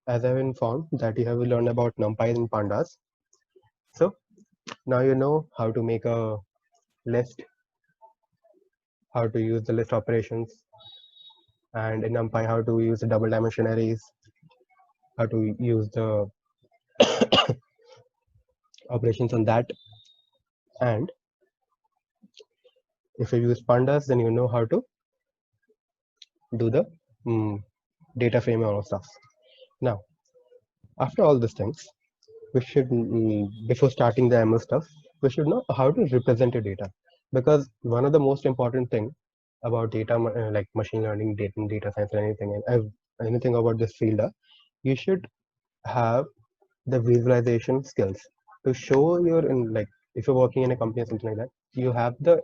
as I've informed that you have learned about NumPy and Pandas. So now you know how to make a list, how to use the list operations, and in NumPy how to use the double dimension arrays, how to use the operations on that. And if you use Pandas, then you know how to do the data frame and all stuff. Now, after all these things, we should, before starting the ML stuff, we should know how to represent your data, because one of the most important thing about data, like machine learning, data science, and anything about this field, you should have the visualization skills to show your like if you're working in a company or something like that, you have the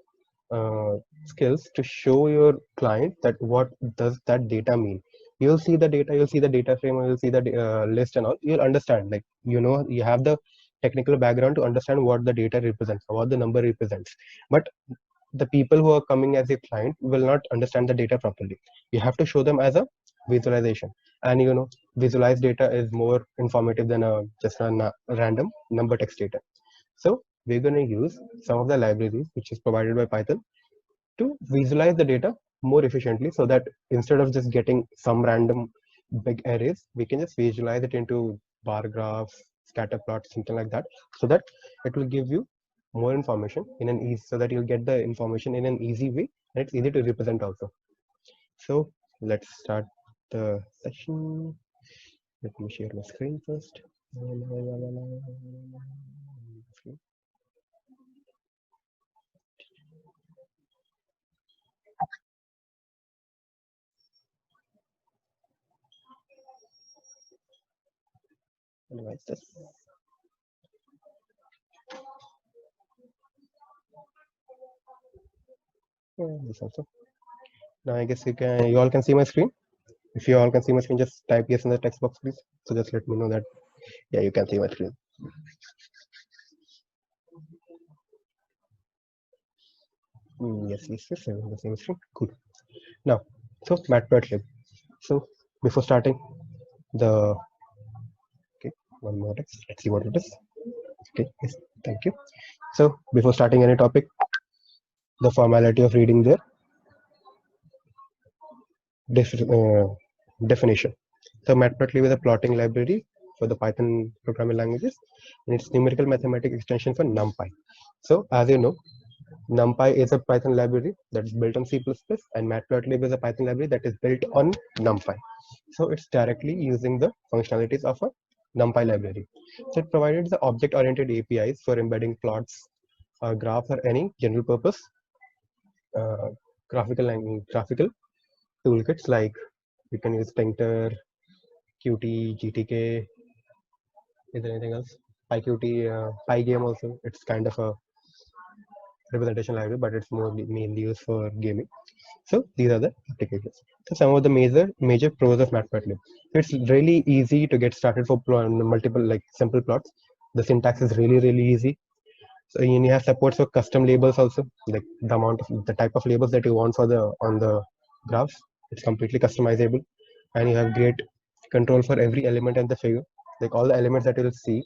skills to show your client that what does that data mean. You'll see the data, you'll see the data frame, or you'll see the list and all. You'll understand, like you have the technical background to understand what the data represents, what the number represents. But the people who are coming as a client will not understand the data properly. You have to show them as a visualization, and visualized data is more informative than just a random number text data. So we're going to use some of the libraries which is provided by Python to visualize the data more efficiently, so that instead of just getting some random big arrays, we can just visualize it into bar graphs, scatter plots, something like that, so that it will give you more information in an easy, so that you'll get the information in an easy way, and it's easy to represent also. So let's start the session. Let me share my screen first. Otherwise, this. This also. Now I guess you all can see my screen. If you all can see my screen, just type yes in the text box, please. So just let me know that, yeah, you can see my screen. Yes, I'm on the same screen. Cool. Now, so Matplotlib. So before starting the, okay, one more text. Let's see what it is. Okay, yes, thank you. So before starting any topic, the formality of reading their definition. So Matplotlib is a plotting library for the Python programming languages, and it's numerical mathematics extension for NumPy. So as you know, NumPy is a Python library that is built on C++, and Matplotlib is a Python library that is built on NumPy. So it's directly using the functionalities of a NumPy library. So it provided the object-oriented APIs for embedding plots or graphs or any general purpose graphical toolkits, like you can use Painter, Qt, GTK. Is there anything else? PyQt, Pygame also. It's kind of a representation library, but it's more mainly used for gaming. So these are the applications. So some of the major pros of Matplotlib. It's really easy to get started for multiple, like simple plots. The syntax is really easy. So you have support for custom labels also, like the type of labels that you want for on the graphs. It's completely customizable, and you have great control for every element in the figure. Like all the elements that you'll see,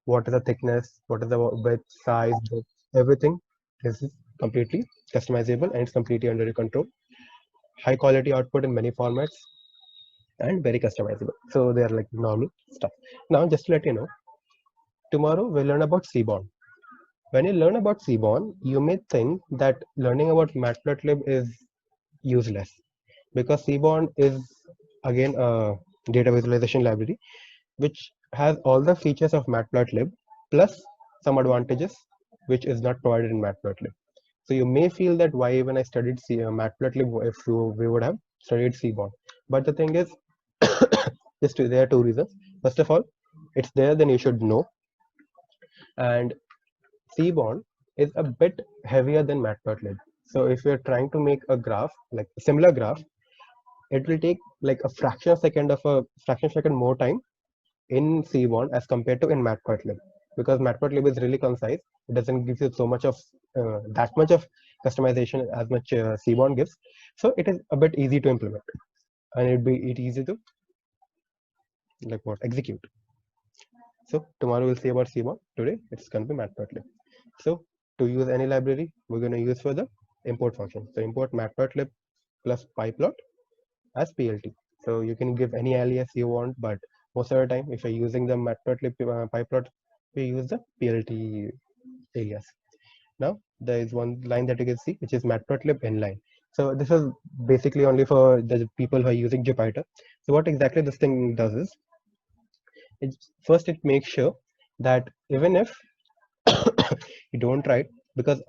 what is the thickness, what is the width, size, width, everything is completely customizable, and it's completely under your control. High quality output in many formats, and very customizable. So they are like normal stuff. Now, just to let you know, tomorrow we'll learn about Seaborn. When you learn about Seaborn, you may think that learning about Matplotlib is useless, because Seaborn is again a data visualization library which has all the features of Matplotlib plus some advantages which is not provided in Matplotlib. So you may feel that why even I studied Matplotlib if we would have studied Seaborn. But the thing is, there are two reasons. First of all, it's there, then you should know. And Seaborn is a bit heavier than Matplotlib. So if you're trying to make a graph, like a similar graph, it will take like a fraction of second more time in Seaborn as compared to in Matplotlib, because Matplotlib is really concise. It doesn't give you so much of that much of customization as much Seaborn gives. So it is a bit easy to implement, and it easy to like what execute. So tomorrow we'll see about CMON. Today it's going to be matplotlib. So to use any library, we're going to use for the import function. So import matplotlib plus pyplot as PLT. So you can give any alias you want, but most of the time, if you're using the matplotlib pyplot, we use the PLT alias. Now there is one line that you can see, which is matplotlib inline. So this is basically only for the people who are using Jupyter. So what exactly this thing does is, first it makes sure that even if you don't write, because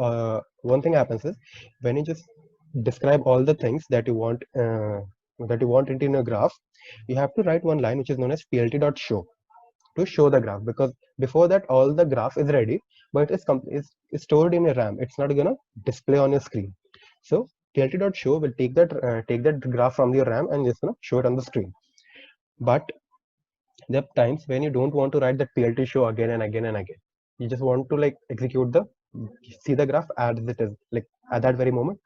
one thing happens is when you just describe all the things that you want it in a graph, you have to write one line which is known as plt.show to show the graph, because before that all the graph is ready, but it's stored in a RAM. It's not gonna display on your screen. So plt.show will take that graph from your RAM and just show it on the screen. But there are times when you don't want to write that PLT show again and again and again. You just want to like execute see the graph as it is, like at that very moment.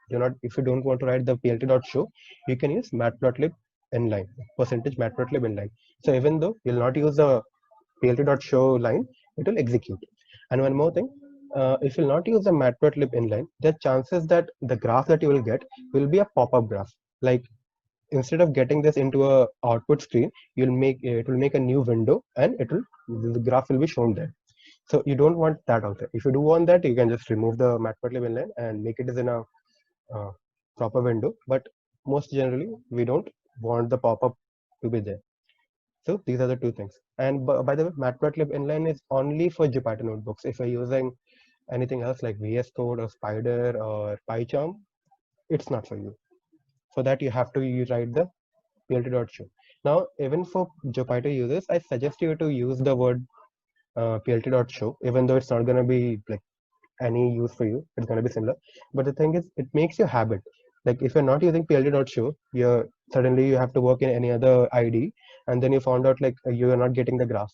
If you don't want to write the PLT.show, you can use matplotlib inline, percentage matplotlib inline. So even though you'll not use the PLT.show line, it will execute. And one more thing, if you'll not use the matplotlib inline, there are chances that the graph that you will get will be a pop-up graph. Like instead of getting this into a output screen, it will make a new window and the graph will be shown there. So you don't want that also. If you do want that, you can just remove the matplotlib inline and make it as in a proper window. But most generally, we don't want the pop-up to be there. So these are the two things. And by the way, matplotlib inline is only for Jupyter notebooks. If you're using anything else like VS Code or Spider or PyCharm, it's not for you. For that, you have to write the plt.show. Now, even for Jupyter users, I suggest you to use the word plt.show, even though it's not going to be like any use for you. It's going to be similar. But the thing is, it makes your habit. Like if you're not using plt.show, suddenly you have to work in any other ID, and then you found out like you are not getting the graph.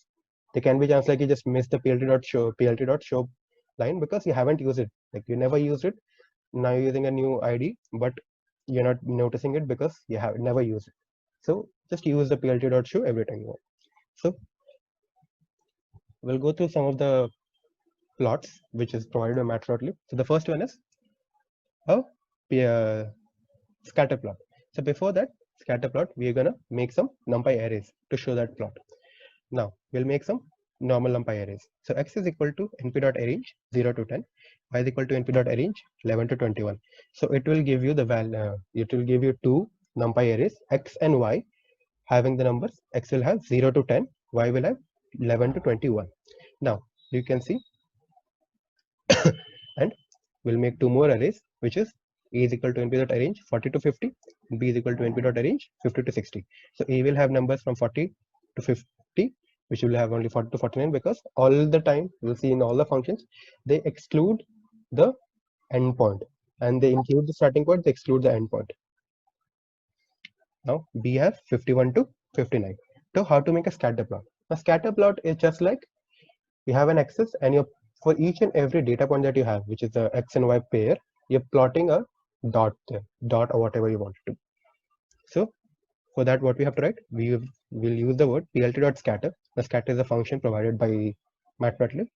There can be a chance like you just missed the plt.show line because you haven't used it. Like you never used it. Now you're using a new ID, but you're not noticing it because you have never used it. So just use the plt.show every time you want. So we'll go through some of the plots which is provided by matplotlib. So the first one is a scatter plot. So before that scatter plot, we're gonna make some numpy arrays to show that plot. Now we'll make some normal numpy arrays. So x is equal to np.arrange 0 to 10, y is equal to np.arrange 11 to 21. So it will give you the value. It will give you two numpy arrays x and y having the numbers. X will have 0 to 10, y will have 11 to 21. Now you can see, and we'll make two more arrays, which is a is equal to np.arrange 40 to 50, b is equal to np.arrange 50 to 60. So a will have numbers from 40 to 50, which will have only 40 to 49, because all the time we'll see in all the functions they exclude the endpoint and they include the starting point, they exclude the endpoint. Now b has 51 to 59. So how to make a scatter plot? A scatter plot is just like you have an axis and you're, for each and every data point that you have, which is the x and y pair, you're plotting a dot there, dot or whatever you want to do. So for that, what we have to write, we will use the word plt.scatter. The scatter is a function provided by matplotlib.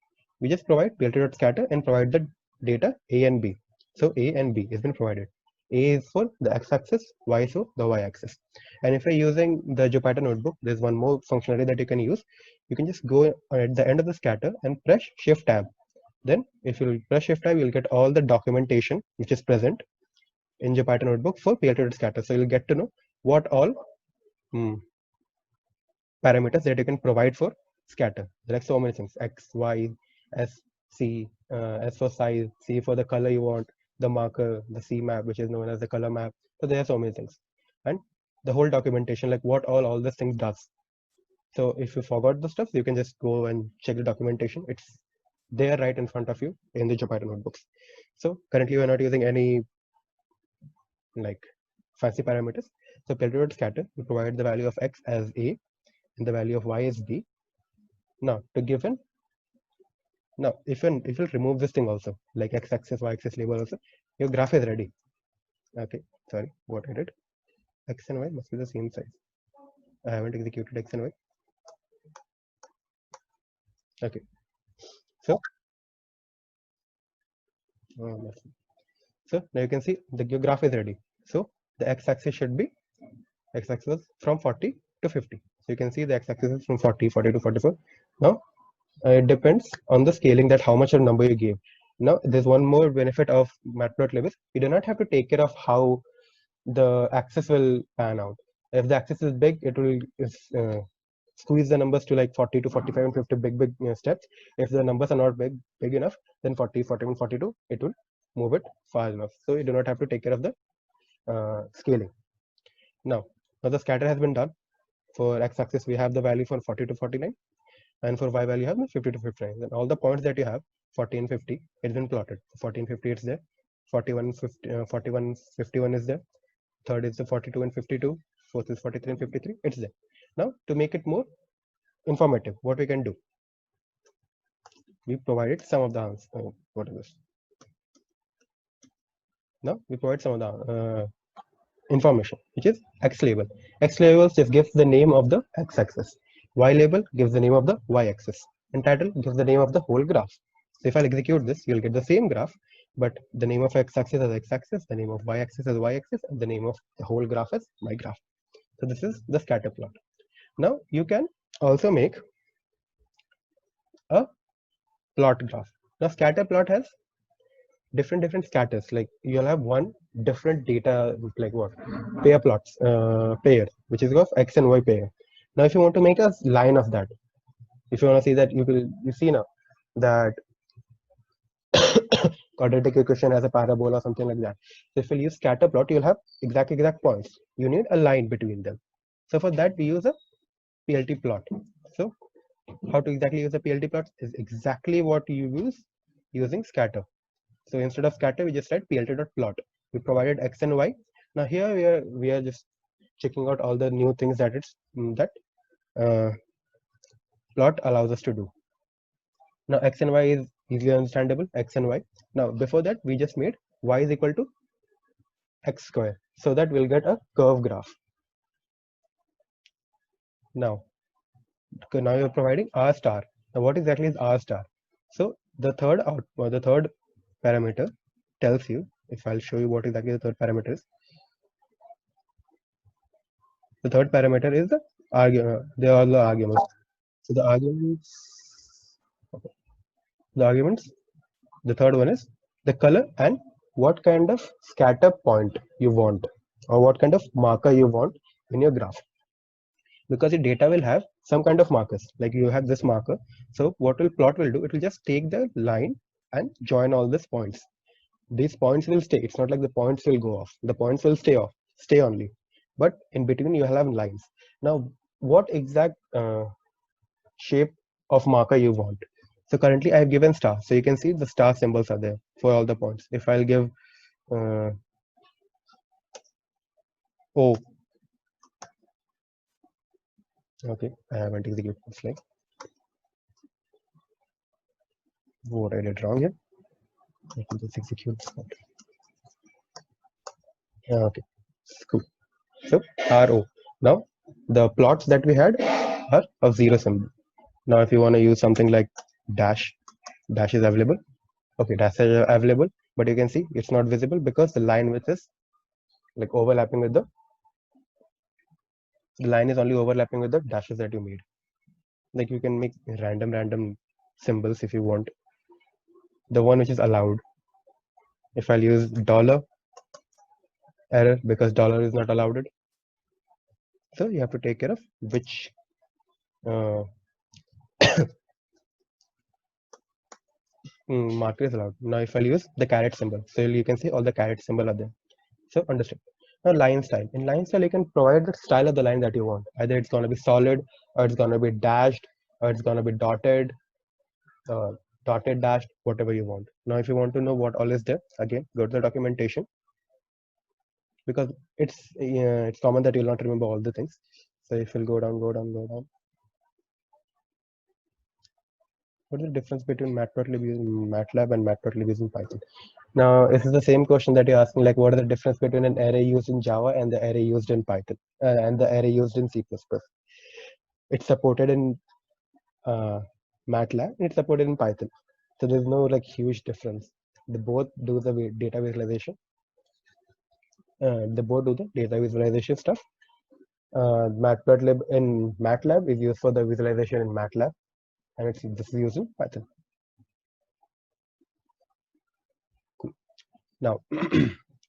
We just provide plt.scatter and provide the data a and b. So a and b has been provided. A is for the x-axis, y is for the y-axis. And if you're using the Jupyter notebook, there's one more functionality that you can use. You can just go at the end of the scatter and press Shift Tab. Then if you press Shift Tab, you'll get all the documentation which is present in Jupyter notebook for plt.scatter. So you'll get to know what all parameters that you can provide for scatter. There are so many things: x, y, s, c, s for size, c for the color you want, the marker, the c map, which is known as the color map. So there are so many things, and the whole documentation, like what all these things does. So if you forgot the stuff, you can just go and check the documentation. It's there right in front of you in the Jupyter notebooks. So currently we're not using any like fancy parameters. So plt.scatter will provide the value of x as a and the value of y is b. Now to given, now if you remove this thing also, like x-axis, y-axis label also, your graph is ready. Okay, sorry, what I did, x and y must be the same size. I haven't executed x and y. Okay, so so now you can see your graph is ready. So the x-axis should be x-axis from 40 to 50. So you can see the x-axis is from 40 to 44. Now it depends on the scaling, that how much of number you gave. Now there's one more benefit of matplotlib. You do not have to take care of how the axis will pan out. If the axis is big, it will squeeze the numbers to like 40 to 45 and 50 big steps. If the numbers are not big enough, then 40, 41, 42, it will move it far enough. So you do not have to take care of the scaling. Now the scatter has been done. For x-axis, we have the value for 40 to 49, and for y value, you have the 50 to 59. Then all the points that you have, 40 and 50, it's been plotted. 40 and 50, it's there. 41, 50, 41, 51 is there. Third is the 42 and 52. Fourth is 43 and 53. It's there. Now, to make it more informative, what we can do? We provided some of the answers. What is this? Now, we provide some of the information, which is x label. X label just gives the name of the x-axis. Y label gives the name of the y-axis. And title gives the name of the whole graph. So if I execute this, you'll get the same graph, but the name of x-axis is x-axis, the name of y-axis is y-axis, and the name of the whole graph is my graph. So this is the scatter plot. Now you can also make a plot graph. Now scatter plot has different scatters. Like you'll have one different data, like what pair plots, pair, which is of x and y pair. Now if you want to make a line of that, if you want to see that, you see now that quadratic equation as a parabola or something like that. So if you use scatter plot, you'll have exact points. You need a line between them. So for that we use a PLT plot. So how to exactly use a PLT plot is exactly what you use using scatter. So instead of scatter, we just write plt.plot. We provided x and y. Now here we are just checking out all the new things that plot allows us to do. Now x and y is easily understandable, x and y. Now before that, we just made y is equal to x square, so that we'll get a curve graph. Now you're providing r star. Now what exactly is r star? So the third parameter tells you, if I'll show you what exactly the third parameter is. The third parameter is the argument. They are the arguments. So the arguments, the third one is the color and what kind of scatter point you want, or what kind of marker you want in your graph. Because the data will have some kind of markers, like you have this marker. So what plot will do, it will just take the line and join all these points. These points will stay. It's not like the points will go off. The points will stay only. But in between you have lines. Now, what exact shape of marker you want? So currently I have given star. So you can see the star symbols are there for all the points. If I'll give O. Okay, I haven't executed this line. What I did wrong here. Let me just execute this one. Okay, cool. So RO. Now the plots that we had are of 0 symbol. Now if you want to use something like dash is available. Okay, dash is available, but you can see it's not visible because the line width is like overlapping with the line is only overlapping with the dashes that you made. Like you can make random symbols if you want. The one which is allowed. If I'll use dollar, error, because dollar is not allowed. So you have to take care of which marker is allowed. Now if I'll use the caret symbol, so you can see all the caret symbol are there. So understood. Now line style. In line style, you can provide the style of the line that you want. Either it's going to be solid, or it's going to be dashed, or it's going to be dotted, dashed, whatever you want. Now if you want to know what all is there, again go to the documentation, because it's common that you'll not remember all the things. So if you'll go down. What is the difference between MATLAB and Matplotlib using Python? Now, this is the same question that you're asking, like what is the difference between an array used in Java and the array used in Python and the array used in C++? It's supported in MATLAB, and it's supported in Python. So there's no like huge difference. They both do the data visualization. They both do the data visualization stuff. Matplotlib in MATLAB is used for the visualization in MATLAB, and this is used in Python. Cool. Now,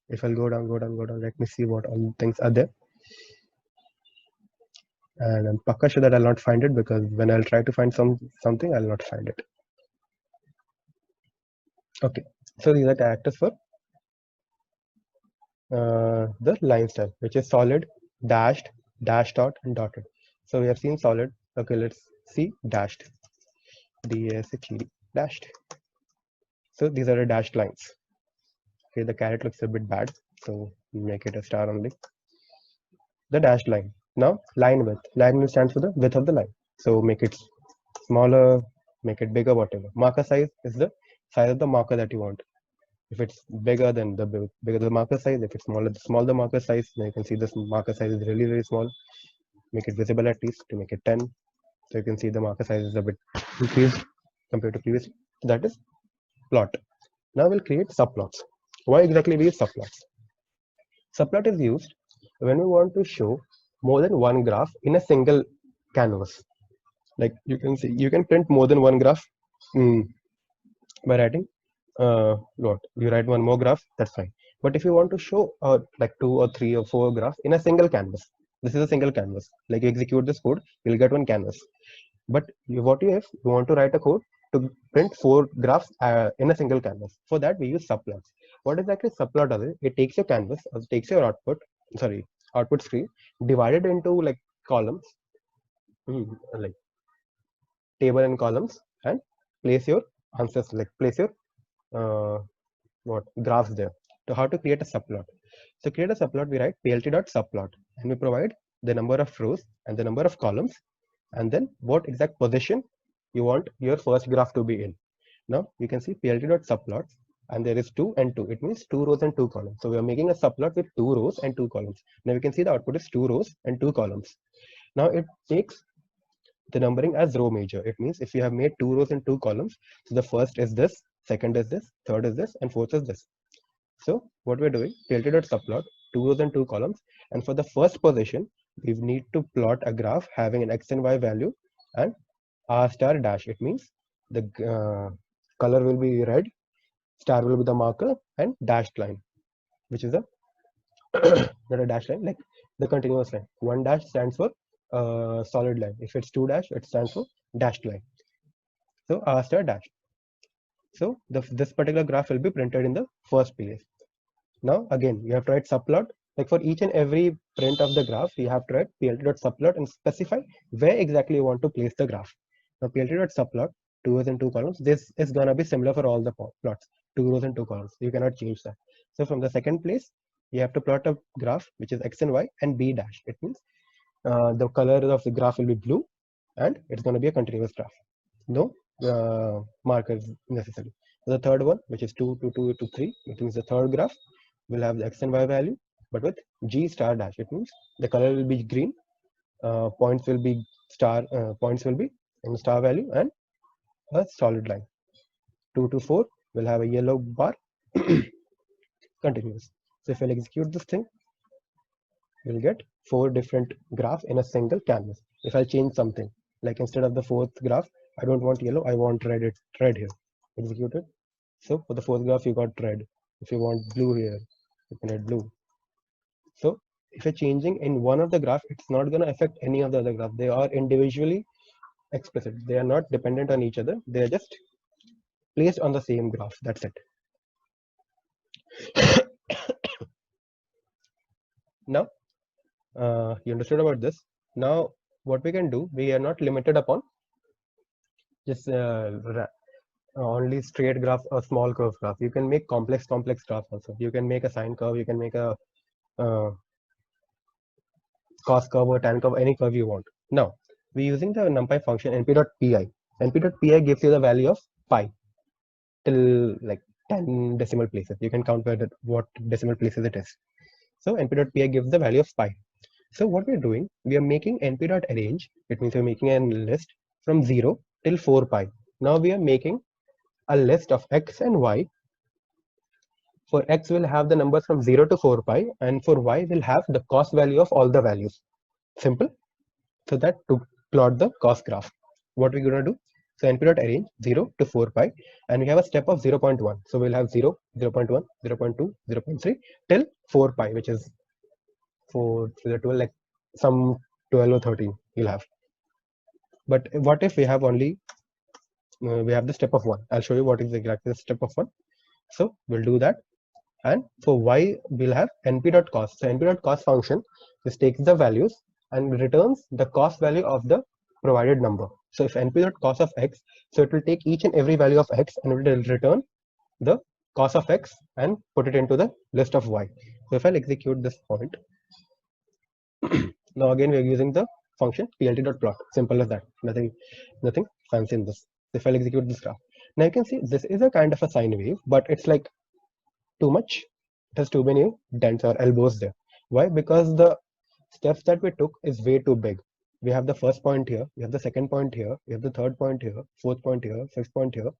if I'll go down, let me see what all things are there. And I'm pakka sure that I'll not find it, because when I'll try to find something, I'll not find it. Okay, so these are characters for the line style, which is solid, dashed, dash dot, and dotted. So we have seen solid. Okay, let's see dashed. D-A-S-H-E-D, dashed. So these are the dashed lines. Okay, the caret looks a bit bad, so make it a star only. The dashed line. Now line width. Line width stands for the width of the line. So make it smaller, make it bigger, whatever. Marker size is the size of the marker that you want. If it's bigger, then the bigger the marker size. If it's smaller, the smaller the marker size. Now you can see this marker size is really, really small. Make it visible at least to make it 10. So you can see the marker size is a bit increased compared to previous. That is plot. Now we'll create subplots. Why exactly we use subplots? Subplot is used when we want to show more than one graph in a single canvas. Like you can see, you can print more than one graph by writing what you write one more graph, that's fine. But if you want to show like 2 or 3 or 4 graphs in a single canvas, this is a single canvas. Like you execute this code, you'll get one canvas. But what you want to write a code to print 4 graphs in a single canvas. For that, we use subplots. What exactly subplot does? It takes your canvas, or takes your output screen, divided into like columns, like table and columns, and place your answers, like place your graphs there. So how to create a subplot? So create a subplot, we write plt.subplot, and we provide the number of rows and the number of columns, and then what exact position you want your first graph to be in. Now you can see plt.subplot, and there is 2 and 2. It means 2 rows and 2 columns. So we are making a subplot with 2 rows and 2 columns. Now we can see the output is 2 rows and 2 columns. Now it takes the numbering as row major. It means if you have made 2 rows and 2 columns, so the first is this, second is this, third is this, and fourth is this. So what we're doing, plt.subplot, 2 rows and 2 columns, and for the first position, we need to plot a graph having an x and y value and r star dash. It means the color will be red, star will be the marker, and dashed line, which is a not a dash line, like the continuous line. 1 dash stands for solid line. If it's 2 dash, it stands for dashed line. So r star dash. So this particular graph will be printed in the first place. Now again, you have to write subplot. Like for each and every print of the graph, you have to write plt.subplot and specify where exactly you want to place the graph. Now plt.subplot, 2 rows and 2 columns. This is gonna be similar for all the plots, 2 rows and 2 columns. You cannot change that. So from the second place, you have to plot a graph which is x and y and b dash. It means the color of the graph will be blue, and it's going to be a continuous graph. No markers necessary. So the third one, which is 2 to 2 to 3, it means the third graph will have the x and y value, but with g star dash. It means the color will be green, points will be in star value, and a solid line. 2 to 4 will have a yellow bar, continuous. So if I'll execute this thing, you'll get 4 different graphs in a single canvas. If I change something, like instead of the 4th graph, I don't want yellow, I want red. It's red here. Execute it. So for the 4th graph, you got red. If you want blue here, you can add blue. So if you're changing in one of the graph, it's not going to affect any of the other graph. They are individually explicit. They are not dependent on each other. They are just placed on the same graph. That's it. Now, you understood about this. Now, what we can do, we are not limited upon just only straight graph or small curve graph. You can make complex graph also. You can make a sine curve. You can make a cos curve or tan curve, any curve you want. Now, we're using the NumPy function np.pi. np.pi gives you the value of pi till like 10 decimal places. You can count what decimal places it is. So np.pi gives the value of pi. So what we're doing, we are making np.arrange. It means we're making a list from 0 till 4 pi. Now we are making a list of x and y. For x we'll have the numbers from 0 to 4 pi, and for y we'll have the cost value of all the values. Simple. So that to plot the cost graph, what we're going to do, so np.arrange 0 to 4 pi, and we have a step of 0.1. So we'll have 0, 0.1, 0.2, 0.3 till 4 pi, which is 4 to the 12, like some 12 or 13 you'll have. But what if we have only we have the step of 1? I'll show you what is exactly the step of 1. So we'll do that. And for y we'll have np.cost. So np.cost function just takes the values and returns the cost value of the provided number. So if np.cost of x, so it will take each and every value of x and it will return the cost of x and put it into the list of y. So if I'll execute this point, now again we are using the function plt.plot. Simple as that. Nothing fancy in this. If I'll execute this graph, now you can see this is a kind of a sine wave, but it's like too much. It has too many dents or elbows there. Why? Because the steps that we took is way too big. We have the first point here, we have the second point here, we have the third point here, fourth point here, fifth point here.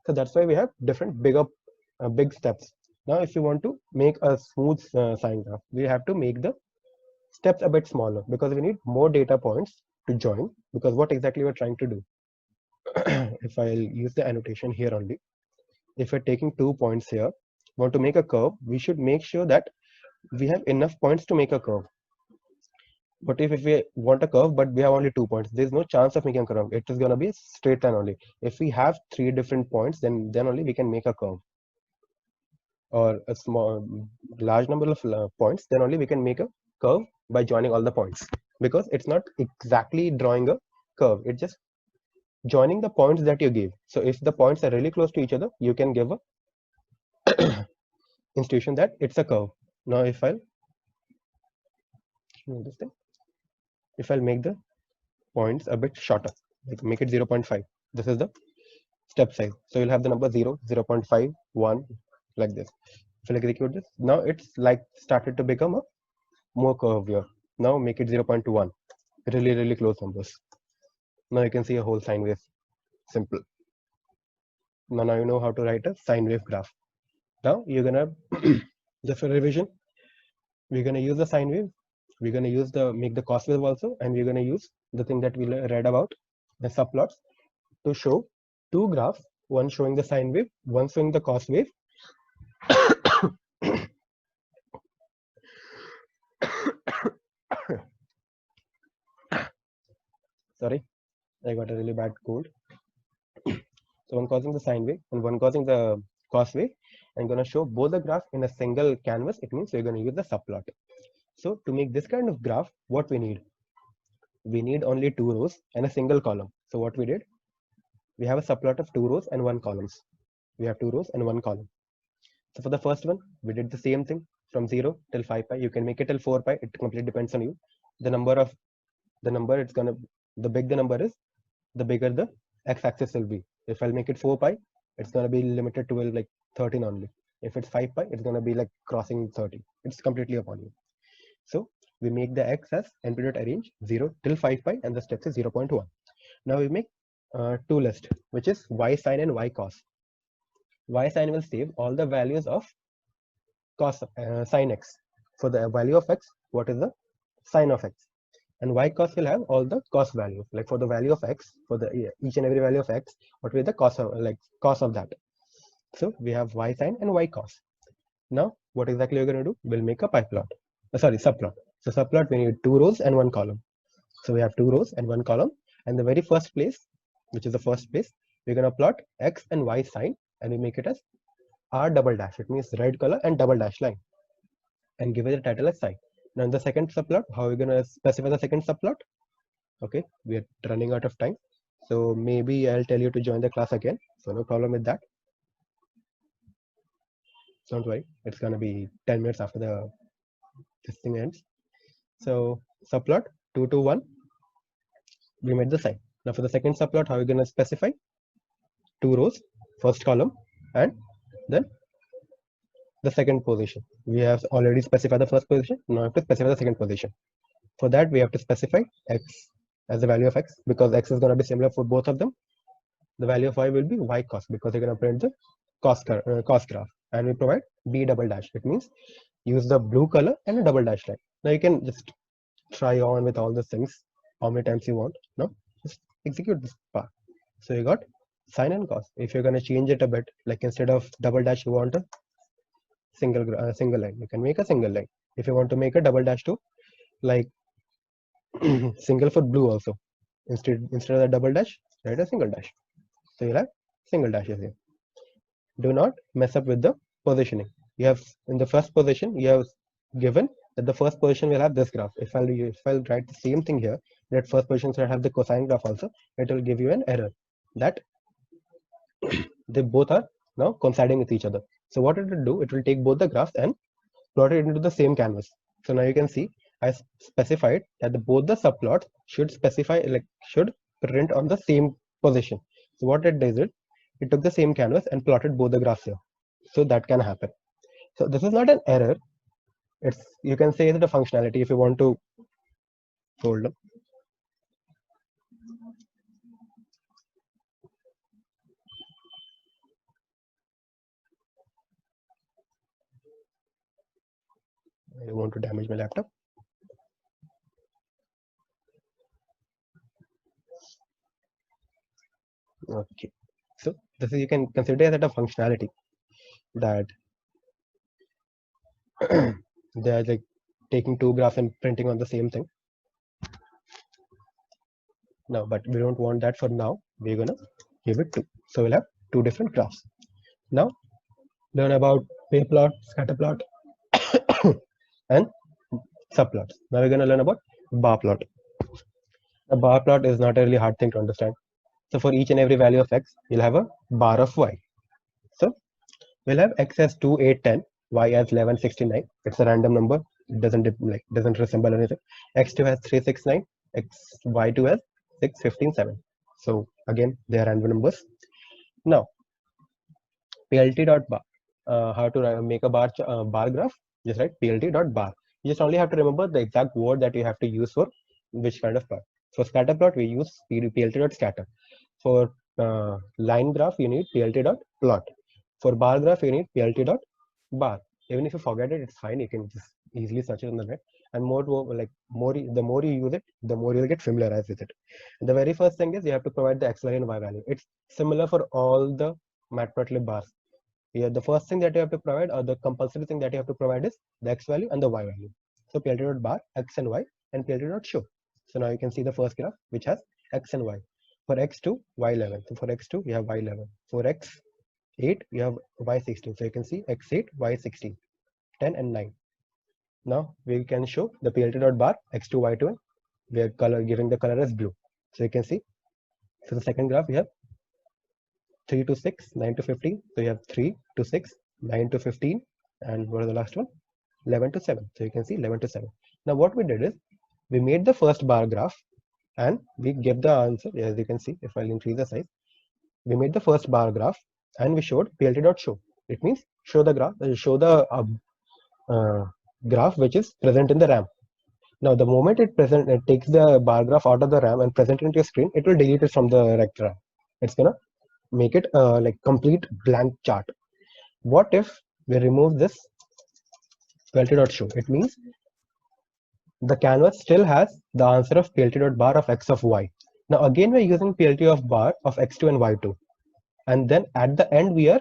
So that's why we have different big steps. Now if you want to make a smooth sine graph, we have to make the steps a bit smaller, because we need more data points to join, because what exactly we're trying to do. If I'll use the annotation here only, if we're taking 2 points here, want to make a curve, we should make sure that we have enough points to make a curve. But if we want a curve but we have only 2 points, there's no chance of making a curve. It is going to be a straight line only. If we have 3 different points, then only we can make a curve, or a large number of points, then only we can make a curve by joining all the points, because it's not exactly drawing a curve, it's just joining the points that you give. So if the points are really close to each other, you can give a institution that it's a curve. Now if I'll this thing, if I'll make the points a bit shorter, like make it 0.5, this is the step size. So you'll have the number 0, 0.5, 1, like this. If I'll execute this, now it's like started to become a more curve here. Now make it 0.1, really close numbers. Now you can see a whole sine wave. Simple. Now you know how to write a sine wave graph. Now you're gonna just for revision, we're gonna use the sine wave, we're gonna use make the cost wave also, and we're gonna use the thing that we read about, the subplots, to show 2 graphs, one showing the sine wave, one showing the cost wave. Sorry, I got a really bad cold. So one causing the sine wave and one causing the cost wave. I'm going to show both the graph in a single canvas. It means we're going to use the subplot. So to make this kind of graph, what we need? We need only 2 rows and a single column. So what we did? We have a subplot of 2 rows and 1 columns. We have 2 rows and 1 column. So for the first one, we did the same thing from 0 till 5 pi. You can make it till 4 pi. It completely depends on you. The number it's gonna, the big the number is, the bigger the x-axis will be. If I'll make it 4 pi, it's gonna be limited to like 13 only. If it's 5 pi, it's gonna be like crossing 30. It's completely upon you. So we make the x as np.arrange 0 till 5 pi, and the steps is 0.1. Now we make 2 list, which is y sine and y cos. Y sine will save all the values of cos sine x. For the value of x, what is the sine of x? And y cos will have all the cos values. Like for the value of x, for the each and every value of x, what will be the cos of, like cos of that? So we have y sine and y cos. Now what exactly we're going to do? We'll make a pi plot. Subplot. So subplot, we need 2 rows and 1 column. So we have 2 rows and 1 column, and the very first place, which is the first place, we're going to plot x and y sine, and we make it as r double dash. It means red color and double dash line, and give it the title as sine. Now in the second subplot, how are we going to specify the second subplot? Okay, we are running out of time, so maybe I'll tell you to join the class again. So no problem with that. Don't worry, it's going to be 10 minutes after this thing ends. So subplot 2 to 1, we made the sine. Now for the second subplot, how are we going to specify? 2 rows, first column, and then the second position. We have already specified the first position. Now we have to specify the second position. For that, we have to specify x as the value of x, because x is going to be similar for both of them. the value of y will be y cost, because you're going to print the cost graph, and we provide b double dash. It means use the blue color and a double dash line. Now you can just try on with all the things how many times you want. Now just execute this part. So you got sine and cos. If you're going to change it a bit, like instead of double dash you want a single line, you can make a single line. If you want to make a double dash too, like single for blue also, instead of the double dash, write a single dash. So you'll have single dashes here. Do not mess up with the positioning. You have in the first position you have given that the first position will have this graph. If I'll write the same thing here, that first position should have the cosine graph also, it will give you an error that they both are now coinciding with each other. So what it will do, it will take both the graphs and plot it into the same canvas. So now you can see I specified that both the subplots should should print on the same position. So what it does, it took the same canvas and plotted both the graphs here. So that can happen. So this is not an error. It's, you can say it's a functionality if you want to hold up. I want to damage my laptop. Okay. So this is, you can consider it as a functionality that they are like taking two graphs and printing on the same thing. No, but we don't want that for now. We're gonna give it two. So we'll have two different graphs. Now learn about pay plot, scatter plot, and subplots. Now we're gonna learn about bar plot. A bar plot is not a really hard thing to understand. So for each and every value of x, you'll have a bar of y. So we'll have x as 2, 8, 10, y as 11, 69. It's a random number. It doesn't resemble anything. X2 has 3, 6, 9. Y2 has 6, 15, 7. So again, they are random numbers. Now, plt dot bar. How to make a bar graph? Just write plt dot bar. You just only have to remember the exact word that you have to use for which kind of plot. For scatter plot, we use plt dot scatter. For line graph, you need plt dot plot. For bar graph, you need plt dot bar. Even if you forget it, it's fine. You can just easily search it on the net. And the more you use it, the more you'll get familiarized with it. The very first thing is you have to provide the x value and y value. It's similar for all the matplotlib bars. Here, the first thing that you have to provide, or the compulsory thing that you have to provide, is the x value and the y value. So plt dot bar, x and y, and plt dot show. So now you can see the first graph which has x and y. For x2, y11. So for x2, you have y11. For x8, you have y16. So you can see x8, y16, 10 and 9. Now we can show the plt dot bar, x2, y2, we are giving the color as blue. So you can see, for the second graph, we have 3 to 6, 9 to 15. So you have 3 to 6, 9 to 15, and what is the last one? 11 to 7. So you can see 11 to 7. Now what we did is, we made the first bar graph and we gave the answer. As you can see, if I'll increase the size, we made the first bar graph and we showed plt.show. It means show the graph which is present in the RAM. Now the moment it takes the bar graph out of the RAM and present it into your screen, it will delete it from the rect RAM. It's gonna make it like complete blank chart. What if we remove this plt.show? It means the canvas still has the answer of plt.bar of x of y. Now again we're using plt of bar of x2 and y2, and then at the end we are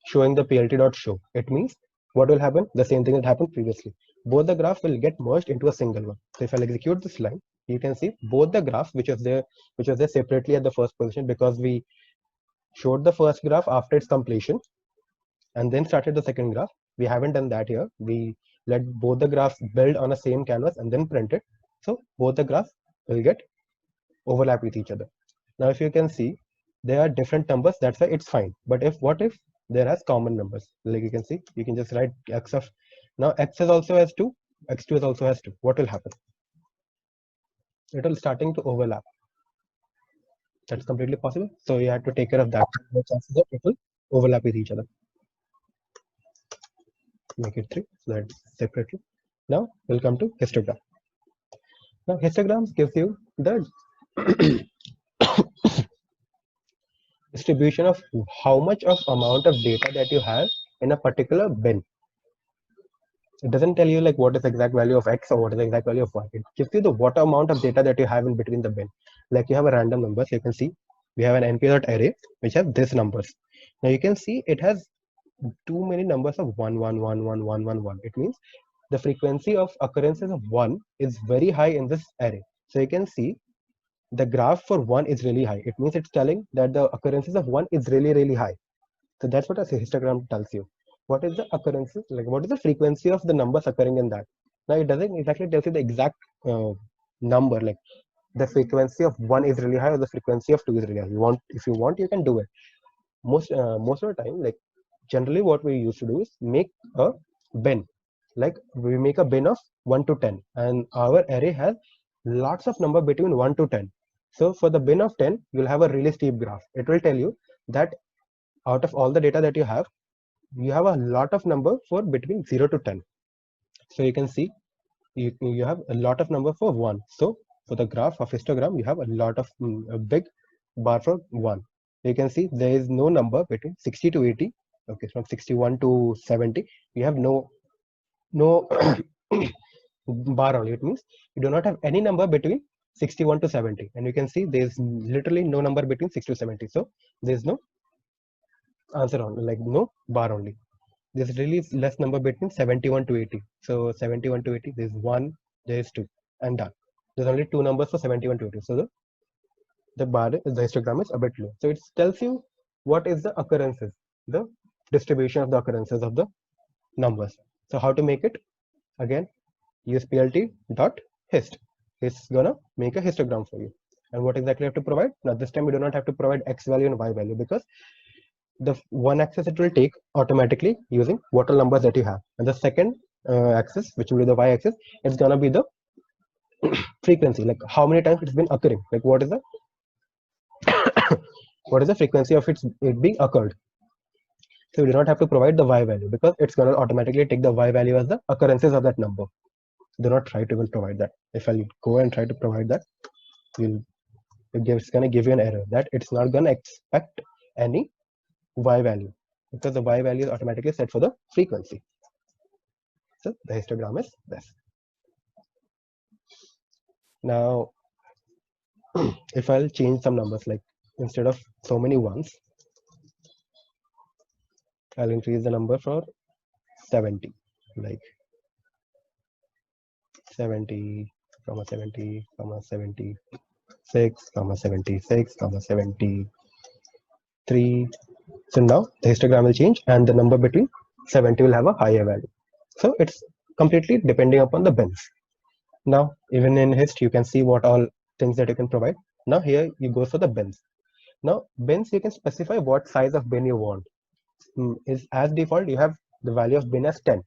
showing the plt.show. It means what will happen? The same thing that happened previously. Both the graphs will get merged into a single one. So if I'll execute this line, you can see both the graphs which was there separately at the first position, because we showed the first graph after its completion and then started the second graph. We haven't done that here. We let both the graphs build on a same canvas and then print it. So both the graphs will get overlap with each other. Now if you can see, there are different numbers, that's why it's fine. But what if there has common numbers? Like you can see, you can just write x of, now x is also has 2, x2 is also has 2. What will happen? It will starting to overlap. That's completely possible. So you have to take care of that. The chances that it will overlap with each other. Make it 3, so that's separately. Now we'll come to histogram. Now histograms gives you the distribution of how much of amount of data that you have in a particular bin. It doesn't tell you like what is the exact value of X or what is the exact value of Y. It gives you the what amount of data that you have in between the bin. Like you have a random number, so you can see we have an np.array which have this numbers. Now you can see it has too many numbers of 1 1 1 1 1 1 1. It means the frequency of occurrences of 1 is very high in this array. So you can see the graph for 1 is really high. It means it's telling that the occurrences of 1 is really high. So that's what a histogram tells you. What is the occurrences, like what is the frequency of the numbers occurring in that? Now it doesn't exactly tell you the exact number, like the frequency of 1 is really high or the frequency of 2 is really high. If you want, you can do it. Most of the time, like generally what we used to do is make a bin. Like we make a bin of 1 to 10, and our array has lots of number between 1 to 10. So for the bin of 10, you'll have a really steep graph. It will tell you that out of all the data that you have a lot of number for between 0 to 10. So you can see you have a lot of number for 1. So for the graph of histogram, you have a lot of a big bar for 1. You can see there is no number between 60 to 80. Okay, from 61 to 70, you have no bar only. It means you do not have any number between 61 to 70, and you can see there is literally no number between 60 to 70. So there is no answer on, like no bar only. There's really less number between 71 to 80. So 71 to 80, there's 1, there's 2, and done. There's only 2 numbers for 71 to 80. So the histogram is a bit low. So it tells you what is the occurrences, the distribution of the occurrences of the numbers. So how to make it? Again, use plt.hist. It's gonna make a histogram for you. And what exactly you have to provide? Now this time we do not have to provide X value and Y value, because the one axis it will take automatically using what all numbers that you have, and the second axis, which will be the y-axis, it's gonna be the frequency, like how many times it's been occurring, like what is the what is the frequency of it being occurred. So you do not have to provide the y value, because it's gonna automatically take the y value as the occurrences of that number. Do not try to even provide that. If I go and try to provide that, it's gonna give you an error that it's not gonna expect any y value, because the y value is automatically set for the frequency. So the histogram is this. Now, if I'll change some numbers, like instead of so many ones, I'll increase the number for 70, like 70, 70, 76, 76, 73. So now the histogram will change, and the number between 70 will have a higher value. So it's completely depending upon the bins. Now, even in hist, you can see what all things that you can provide. Now here you go for the bins. Now bins, you can specify what size of bin you want. Is as default you have the value of bin as 10.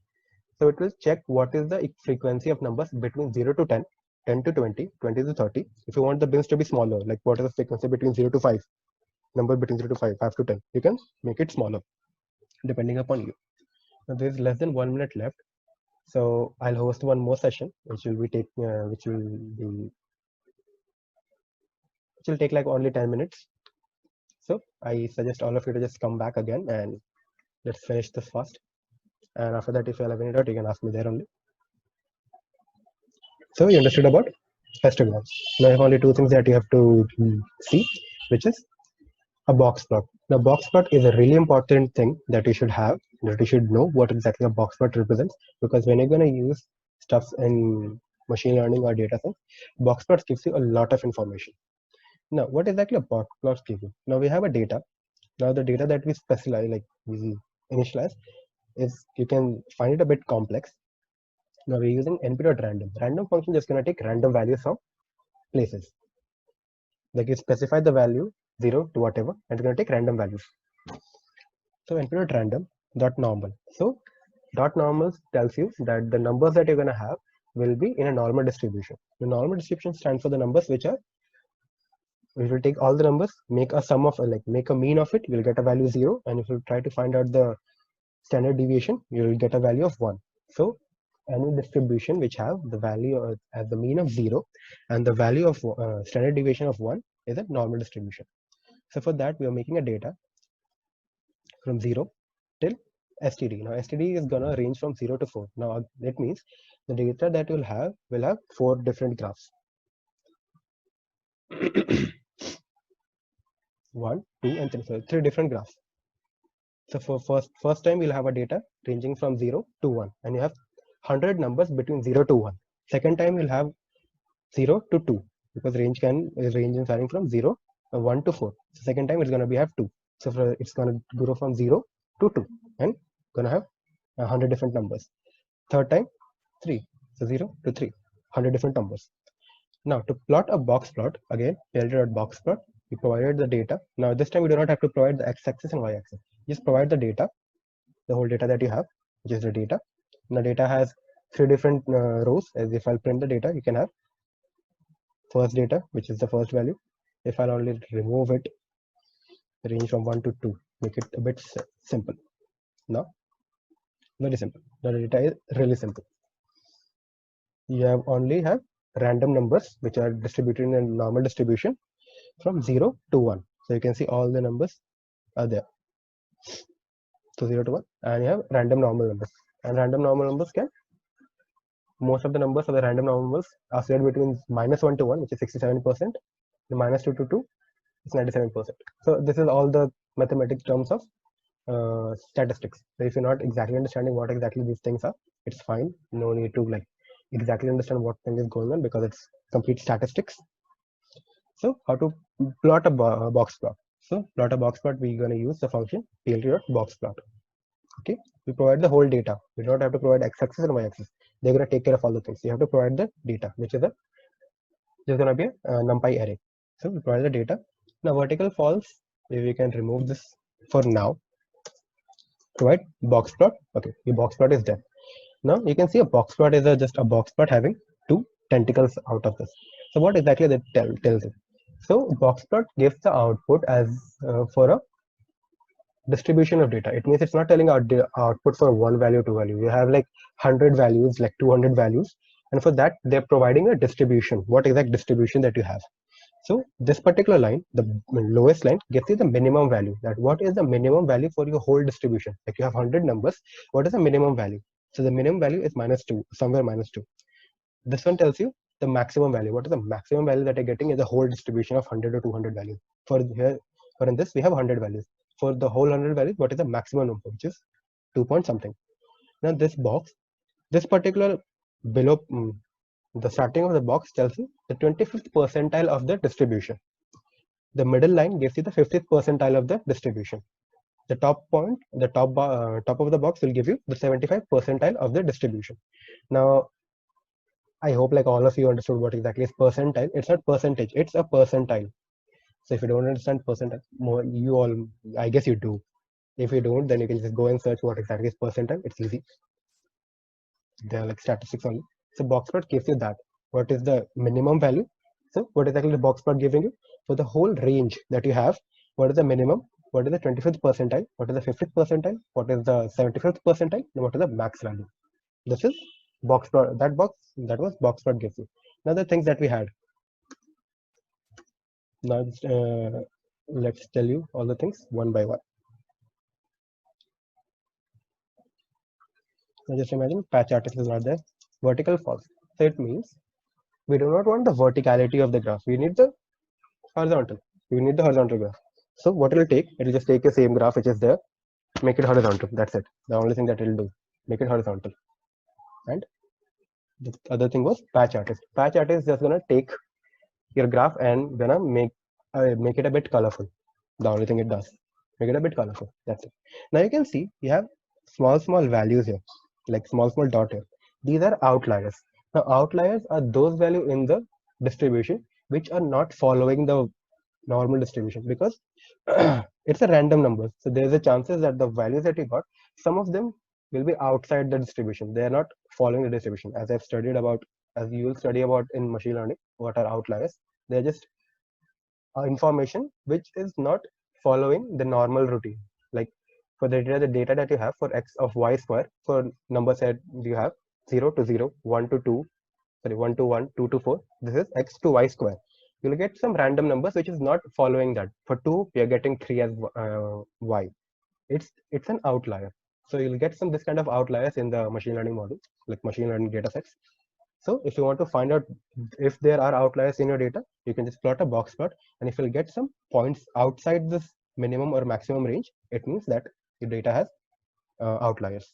So it will check what is the frequency of numbers between 0 to 10, 10 to 20, 20 to 30. If you want the bins to be smaller, like what is the frequency between 0 to 5, number between 0 to 5, 5 to 10, you can make it smaller depending upon you. Now there's less than 1 minute left, so I'll host one more session which will take like only 10 minutes. So I suggest all of you to just come back again and let's finish this fast. And after that, if you have any doubt, you can ask me there only. So you understood about histograms. Now I have only two things that you have to see, which is a box plot. The box plot is a really important thing that you should have, that you should know what exactly a box plot represents, because when you're going to use stuff in machine learning or data science, box plots gives you a lot of information. Now, what exactly a box plot gives you? Now we have a data. Now the data that we specialize, like we initialize, is you can find it a bit complex. Now we're using np.random. Random function is going to take random values from places. Like you specify the value 0 to whatever, and it's going to take random values. So np.random dot normal. So dot normal tells you that the numbers that you're going to have will be in a normal distribution. The normal distribution stands for the numbers which are, we will take all the numbers, make a sum of, like make a mean of it, you'll get a value 0, and if you try to find out the standard deviation, you will get a value of 1. So any distribution which have the value as the mean of 0 and the value of standard deviation of 1 is a normal distribution. So for that, we are making a data from 0 till STD. Now STD is gonna range from 0 to 4. Now that means the data that you'll have will have 4 different graphs. 1, 2, and 3. So 3 different graphs. So for first time we'll have a data ranging from 0 to 1, and you have 100 numbers between 0 to 1. Second time we'll have 0 to 2, because range is starting from 0, 1 to 4. So second time it's gonna be have 2. So it's gonna grow from 0 to 2, and gonna have 100 different numbers. Third time 3. So 0 to 3, 100 different numbers. Now to plot a box plot, again box plot, we provided the data. Now this time we do not have to provide the x-axis and y-axis. Just provide the data, the whole data that you have, which is the data. And the data has 3 different rows. As if I'll print the data, you can have first data, which is the first value. If I'll only remove it, range from 1 to 2, make it a bit simple. Now, very simple. The data is really simple. You only have random numbers which are distributed in a normal distribution from 0 to 1. So you can see all the numbers are there. So 0 to 1, and you have random normal numbers. And random normal numbers most of the numbers of the random numbers are shared between -1 to 1, which is 67%, and -2 to 2 is 97%. So this is all the mathematics terms of statistics. So if you're not exactly understanding what exactly these things are, it's fine. No need to exactly understand what thing is going on, because it's complete statistics. So how to plot a box plot? So plot a box plot, we're going to use the function plt.boxplot. Okay, we provide the whole data. We don't have to provide x-axis and y-axis. They're going to take care of all the things. You have to provide the data, which is there's going to be a numpy array. So we provide the data. Now vertical false, we can remove this for now. Provide box plot. Okay, the box plot is there. Now you can see a box plot is just a box plot having 2 tentacles out of this. So what exactly that tells it? So box plot gives the output as for a distribution of data. It means it's not telling output for one value, two value. You have 100 values, 200 values, and for that they're providing a distribution. What exact distribution that you have? So this particular line, the lowest line, gives you the minimum value. That what is the minimum value for your whole distribution? Like you have 100 numbers, what is the minimum value? So the minimum value is -2, somewhere -2. This one tells you the maximum value. What is the maximum value that you're getting is the whole distribution of 100 or 200 values. For in this we have 100 values. For the whole 100 values, what is the maximum number, which is 2 point something. Now this box, this particular below the starting of the box tells you the 25th percentile of the distribution. The middle line gives you the 50th percentile of the distribution. The top point, the top of the box will give you the 75th percentile of the distribution. Now, I hope all of you understood what exactly is percentile. It's not percentage, it's a percentile. So if you don't understand percentile, I guess you do. If you don't, then you can just go and search what exactly is percentile. It's easy. They're statistics only. So box plot gives you that. What is the minimum value? So what exactly the box plot giving you? For the whole range that you have, what is the minimum? What is the 25th percentile? What is the 50th percentile? What is the 75th percentile? And what is the max value? This is box plot. That was box plot gives you. Now the things that we had. Now let's tell you all the things one by one. Now just imagine patch artist is not there. Vertical false. So it means we do not want the verticality of the graph. We need the horizontal. We need the horizontal graph. So what it will take? It will just take the same graph which is there, make it horizontal. That's it. The only thing that it will do, make it horizontal. And the other thing was patch artist. Patch artist is just gonna take your graph and gonna make it a bit colorful. The only thing it does, make it a bit colorful. That's it. Now you can see you have small values here, small dot here. These are outliers. Now outliers are those values in the distribution which are not following the normal distribution, because it's a random number. So there's a chances that the values that you got, some of them will be outside the distribution. They are not following the distribution. As I've studied about, as you will study about in machine learning, what are outliers? They're just information which is not following the normal routine. Like for the data that you have for x of y square, for number set you have 0 to 0, 1 to 2, sorry, 1 to 1, 2 to 4. This is x to y square. you'll get some random numbers which is not following that. For 2, we are getting 3 as y. It's an outlier. So you'll get some this kind of outliers in the machine learning model, like machine learning data sets. So if you want to find out if there are outliers in your data, you can just plot a box plot, and if you'll get some points outside this minimum or maximum range, it means that your data has outliers.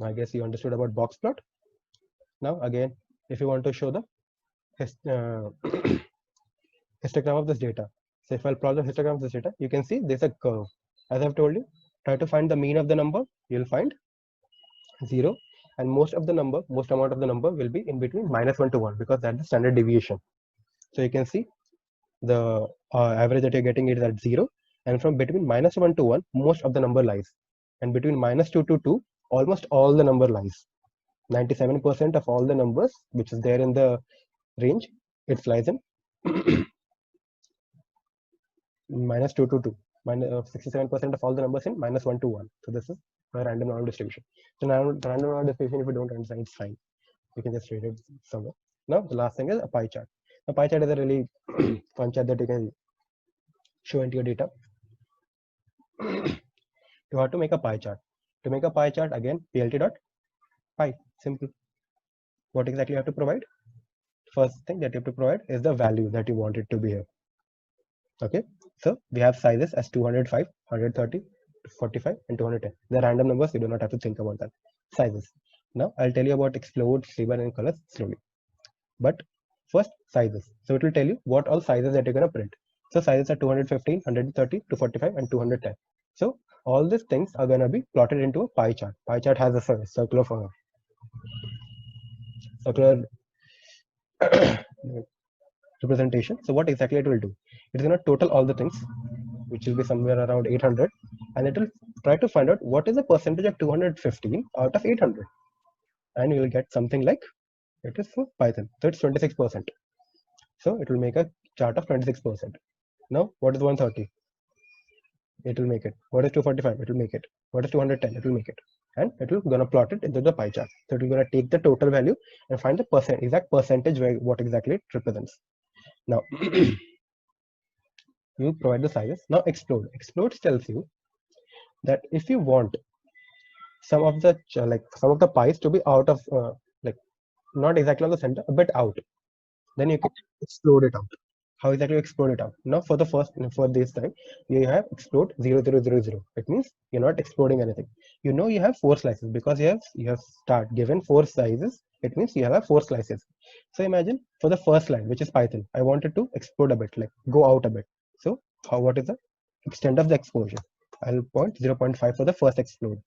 I guess you understood about box plot. Now again, if you want to show the histogram of this data, so if I'll plot the histogram of this data, you can see there's a curve. As I've told you, try to find the mean of the number, you'll find 0, and most amount of the number will be in between -1 to 1, because that's the standard deviation. So you can see the average that you're getting is at 0, and from between -1 to 1, most of the number lies, and between -2 to 2, almost all the number lies. 97% of all the numbers which is there in the range, it lies in -2 to 2. 67% of all the numbers in -1 to 1. So this is a random normal distribution. So now random normal distribution, if you don't understand, it's fine. You can just read it somewhere. Now the last thing is a pie chart. A pie chart is a really fun chart that you can show into your data. You have to make a pie chart. To make a pie chart, again, plt.pie, simple. What exactly you have to provide? First thing that you have to provide is the value that you want it to be here. Okay, so we have sizes as 205, 130, 45, and 210. They're random numbers, you do not have to think about that. Sizes. Now I'll tell you about explode, sliver, and colors slowly. But first, sizes. So it will tell you what all sizes that you're going to print. So sizes are 215, 130, 245, and 210. So all these things are going to be plotted into a pie chart. Pie chart has a circular representation. So what exactly it will do? It's going to total all the things, which will be somewhere around 800, and it will try to find out what is the percentage of 215 out of 800, and you will get something like, it is for Python, so it's 26%. So it will make a chart of 26%. Now what is 130? It will make it. What is 245? It will make it. What is 210? It will make it, and it will gonna plot it into the pie chart. So it will gonna take the total value and find the exact percentage where what exactly it represents. Now you provide the sizes. Now explode. Explode tells you that if you want some of the pies to be out of like not exactly on the center, a bit out, then you can explode it out. How exactly you explode it out? Now for this time, you have explode 0 0 0 0. It means you're not exploding anything. You know you have 4 slices because you have given 4 sizes. It means you have 4 slices. So imagine for the first line, which is Python, I wanted to explode a bit, like go out a bit. So what is the extent of the explosion? I'll point 0.5 for the first explode.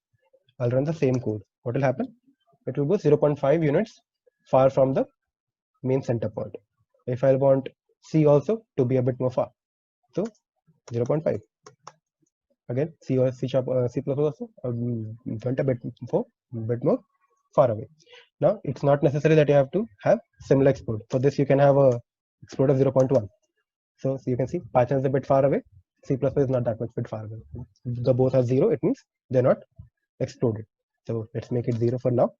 I'll run the same code. What will happen? It will go 0.5 units far from the main center point. If I want C also to be a bit more far, so 0.5. Again, C or C sharp C plus also went a bit more far away. Now it's not necessary that you have to have similar explode. For this, you can have a explode of 0.1. So you can see Python is a bit far away. C plus is not that much bit far away. The both are 0. It means they're not exploded. So let's make it 0 for now.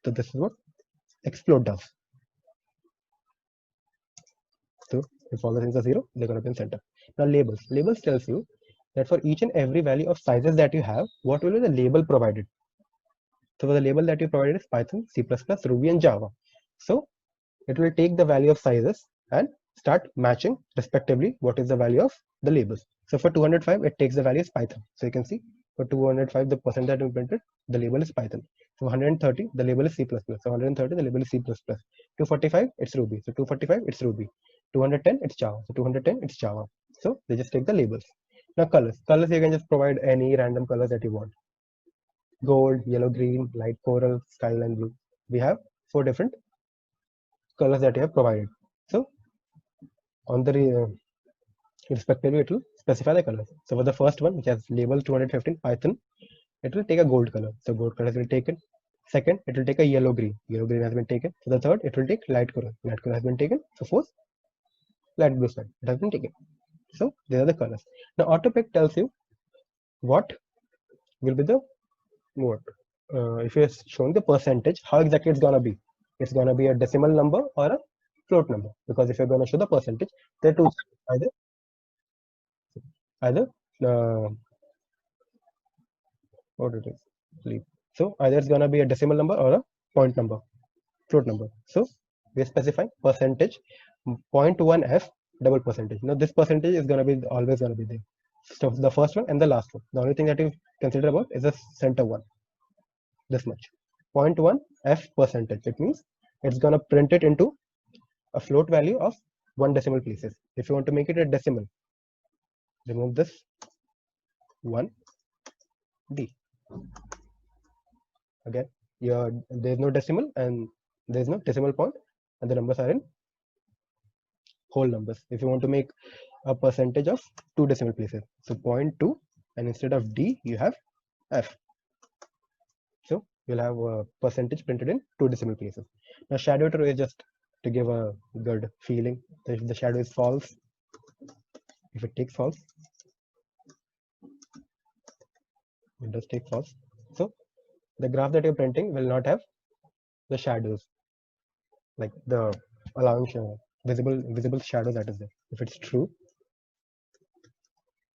So this is what explode does. So if all the things are 0, they're going to be in center. Now labels. Labels tells you that for each and every value of sizes that you have, what will be the label provided. So the label that you provided is Python, C++, Ruby, and Java. So it will take the value of sizes and start matching respectively what is the value of the labels. So for 205, it takes the value as Python. So you can see for 205, the percent that we printed, the label is Python. So 130, the label is C++. So 130, the label is C++. 245, it's Ruby. So 245, it's Ruby. 210, it's Java. So 210, it's Java. So they just take the labels. Now colors. Colors, you can just provide any random colors that you want. Gold, yellow, green, light coral, skyline blue. We have 4 different colors that you have provided. So on the respectively, it will specify the colors. So for the first one, which has label 215 Python, it will take a gold color. So gold color has been taken. Second, it will take a yellow green. Yellow green has been taken. For the third, it will take light coral. Light coral has been taken. So fourth, light blue sky. It has been taken. So these are the colors. Now autopick tells you what will be the if you're showing the percentage, how exactly it's gonna be. It's gonna be a decimal number or a float number, because if you're going to show the percentage, there are two, either what it is, leave. So either it's going to be a decimal number or a point number, float number. So we specify percentage 0.1f double percentage. Now this percentage is going to be always going to be there. So the first one and the last one. The only thing that you consider about is the center one. This much. 0.1 f percentage. It means it's going to print it into a float value of 1 decimal places. If you want to make it a decimal, remove this 1 d. Again, there's no decimal and there's no decimal point, and the numbers are in whole numbers. If you want to make a percentage of 2 decimal places, so 0.2, and instead of d you have f. So you'll have a percentage printed in 2 decimal places. Now shadow row is just to give a good feeling. If the shadow is false, if it takes false, it does take false. So the graph that you're printing will not have the shadows, like the allowing visible shadow that is there. If it's true,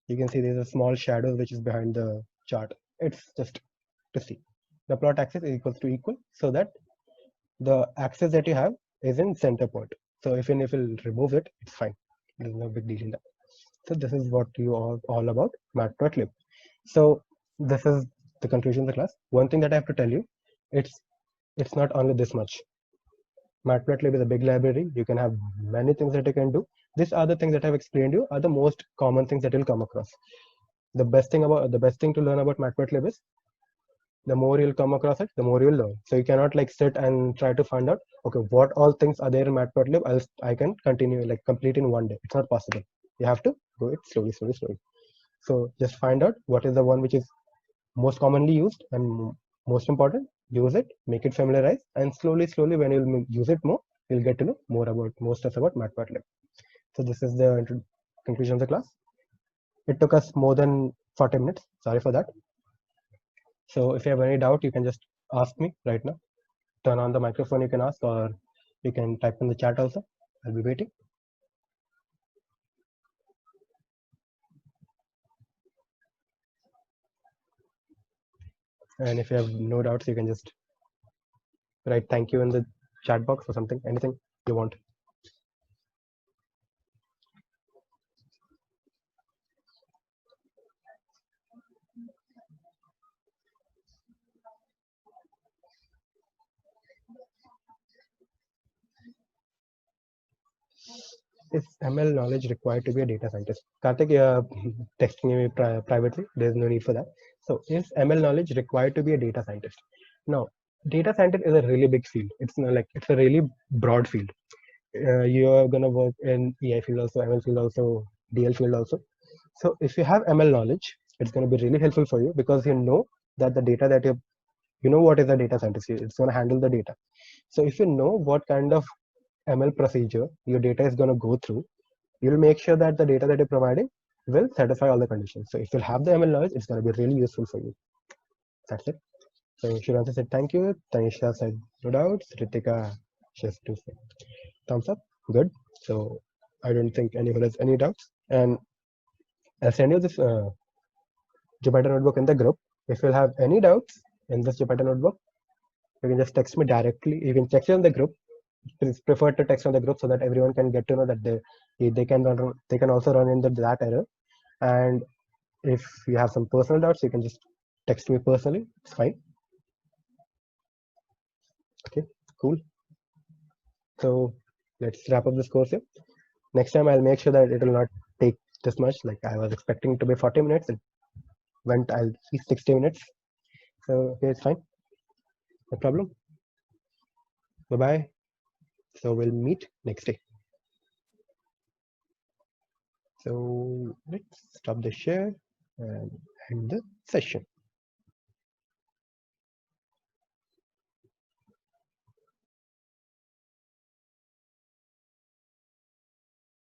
you can see there's a small shadow which is behind the chart. It's just to see. The plot axis is equal so that the axis that you have is in center point. So even if you'll remove it, it's fine. There's no big deal in that. So this is what you are all about Matplotlib. So this is the conclusion of the class. One thing that I have to tell you, it's not only this much. Matplotlib is a big library. You can have many things that you can do. These are the things that I've explained you are the most common things that you'll come across. The best thing to learn about Matplotlib is the more you'll come across it, the more you'll learn. So you cannot like sit and try to find out, okay, what all things are there in Matplotlib, I can continue like complete in one day. It's not possible. You have to go it slowly. So just find out what is the one which is most commonly used and most important. Use it, make it familiarize, and slowly when you'll use it more, you'll get to know more stuff about Matplotlib. So this is the conclusion of the class. It took us more than 40 minutes. Sorry for that. So if you have any doubt, you can just ask me right now. Turn on the microphone, you can ask, or you can type in the chat also. I'll be waiting. And if you have no doubts, you can just write thank you in the chat box or something, anything you want. Is ML knowledge required to be a data scientist? Karthik, texting me privately. There's no need for that. So, is ML knowledge required to be a data scientist? No. Data scientist is a really big field. It's not like it's a really broad field. You're gonna work in EI field also, ML field also, DL field also. So, if you have ML knowledge, it's gonna be really helpful for you because you know that the data that you know what is a data scientist. It's gonna handle the data. So, if you know what kind of ML procedure your data is going to go through, you'll make sure that the data that you're providing will satisfy all the conditions. So if you'll have the ML knowledge, it's going to be really useful for you. That's it. So Shiransi said thank you. Tanisha said no doubts. Ritika just to say thumbs up. Good. So I don't think anyone has any doubts. And I'll send you this Jupyter notebook in the group. If you'll have any doubts in this Jupyter notebook, you can just text me directly. You can text me on the group. Please prefer to text on the group so that everyone can get to know that they can also run into that error. And if you have some personal doubts, you can just text me personally. It's fine. Okay, cool. So let's wrap up this course here. Next time I'll make sure that it will not take this much. Like I was expecting it to be 40 minutes. It went I'll see 60 minutes. So okay, it's fine. No problem. Bye-bye. So we'll meet next day. So let's stop the share and end the session.